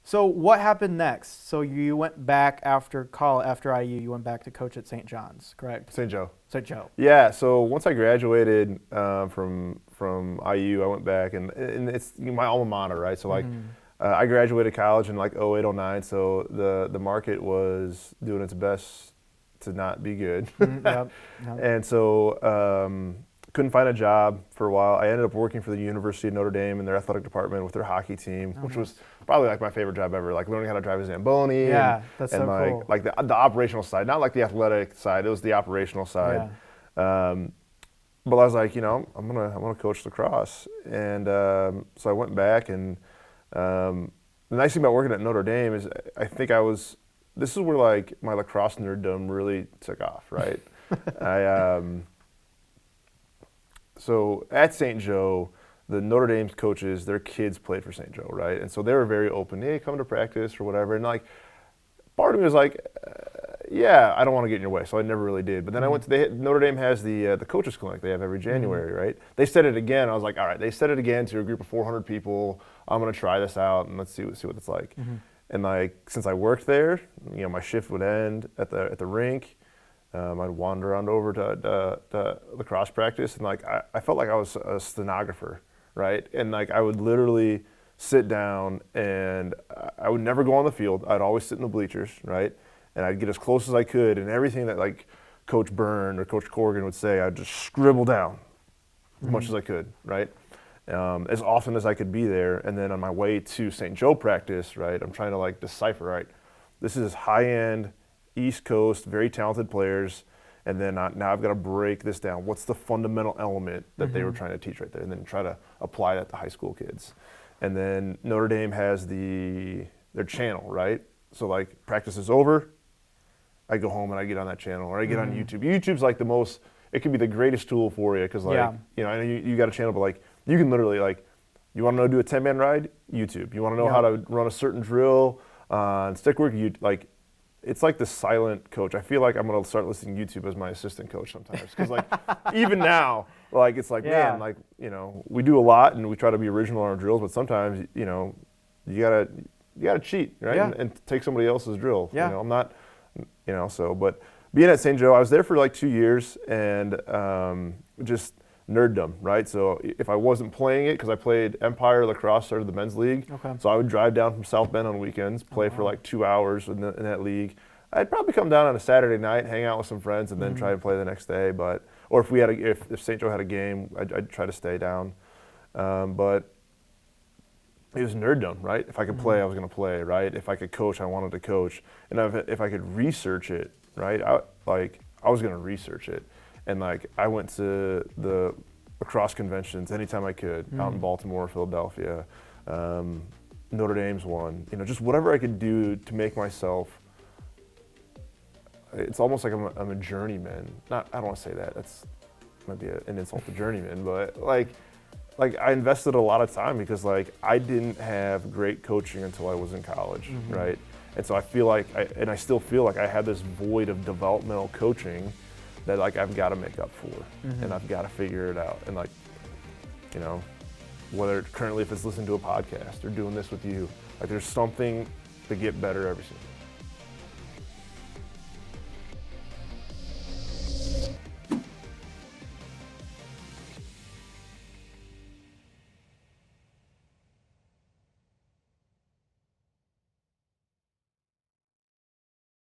So what happened next? So you went back after IU, you went back to coach at St. John's, correct? St. Joe. St. Joe. Yeah. So once I graduated from IU, I went back, and it's my alma mater, right? So like, I graduated college in like 08, 09. So the market was doing its best to not be good. Yep. And so couldn't find a job for a while. I ended up working for the University of Notre Dame in their athletic department with their hockey team, which was probably like my favorite job ever. Like learning how to drive a Zamboni. Yeah, that's so like, cool. Like the operational side, not like the athletic side. It was the operational side. Yeah. But I was like, I'm gonna coach lacrosse, and so I went back. And the nice thing about working at Notre Dame is I think this is where like my lacrosse nerddom really took off, right? So at St. Joe, the Notre Dame's coaches, their kids played for St. Joe, right? And so they were very open. Hey, come to practice or whatever. And like, part of me was like, yeah, I don't want to get in your way. So I never really did. But then I went to Notre Dame has the coaches clinic they have every January, right? They said it again. I was like, all right, they said it again to a group of 400 people. I'm gonna try this out and let's see what it's like. And like, since I worked there, my shift would end at the rink. I'd wander on over to lacrosse practice, and like I felt like I was a stenographer, right? And like I would literally sit down, and I would never go on the field. I'd always sit in the bleachers, right? And I'd get as close as I could, and everything that like Coach Byrne or Coach Corrigan would say, I'd just scribble down as much as I could, right? As often as I could be there. And then on my way to St. Joe practice, right, I'm trying to like decipher, right? This is high-end, East Coast, very talented players, and then now I've got to break this down. What's the fundamental element that they were trying to teach right there, and then try to apply that to high school kids. And then Notre Dame has their channel, right? So like practice is over, I go home and I get on that channel, or I get on YouTube. YouTube's like it can be the greatest tool for you, because like, I know you got a channel, but like you can literally like, you want to know how to do a 10-man ride? YouTube. You want to know how to run a certain drill on stick work? It's like the silent coach. I feel like I'm going to start listening to YouTube as my assistant coach sometimes. Because like, even now, like it's like, man, like, we do a lot and we try to be original on our drills, but sometimes, you gotta cheat, right? And take somebody else's drill. I'm not, but being at St. Joe, I was there for like 2 years, and just nerddom, right? So if I wasn't playing it, because I played Empire Lacrosse, started the men's league, so I would drive down from South Bend on weekends, play for like 2 hours in that league. I'd probably come down on a Saturday night, hang out with some friends, and then try and play the next day. Or if St. Joe had a game, I'd try to stay down. But it was nerddom, right? If I could play, I was going to play, right? If I could coach, I wanted to coach. And if I could research it, right? I was going to research it. And like, I went to the lacrosse conventions anytime I could, out in Baltimore, Philadelphia. Notre Dame's one. Just whatever I could do to make myself. It's almost like I'm a journeyman. I don't want to say that. That's might be an insult to journeyman, but like I invested a lot of time, because like I didn't have great coaching until I was in college, right? And so I feel like, I still feel like I had this void of developmental coaching that like I've got to make up for, and I've got to figure it out. And like, whether currently if it's listening to a podcast or doing this with you, like there's something to get better every single day.